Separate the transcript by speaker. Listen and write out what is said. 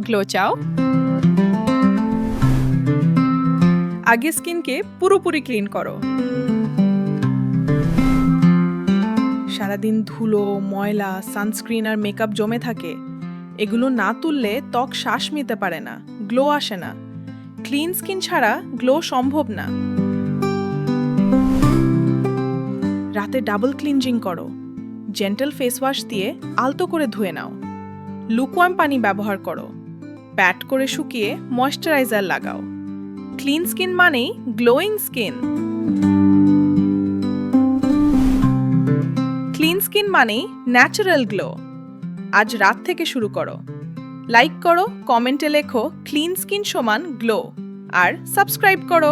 Speaker 1: Glow চাও? আগে স্কিনকে পুরোপুরি ক্লিন করো। সারাদিন ধুলো, ময়লা, সানস্ক্রিন আর মেকআপ জমে থাকে। এগুলো না তুললে ত্বক শ্বাস নিতে পারে না, গ্লো আসে না। ক্লিন স্কিন ছাড়া গ্লো সম্ভব না। রাতে ডাবল ক্লিনজিং করো। জেন্টল ফেস ওয়াশ দিয়ে আলতো করে ধুয়ে নাও। লুকওয়ার্ম পানি ব্যবহার করো। প্যাট করে শুকিয়ে ময়েশ্চারাইজার লাগাও। ক্লিন স্কিন মানেই গ্লোয়িং স্কিন। ক্লিন স্কিন মানেই ন্যাচারাল গ্লো। আজ রাত থেকে শুরু করো। লাইক করো, কমেন্টে লেখো ক্লিন স্কিন সমান গ্লো আর সাবস্ক্রাইব করো।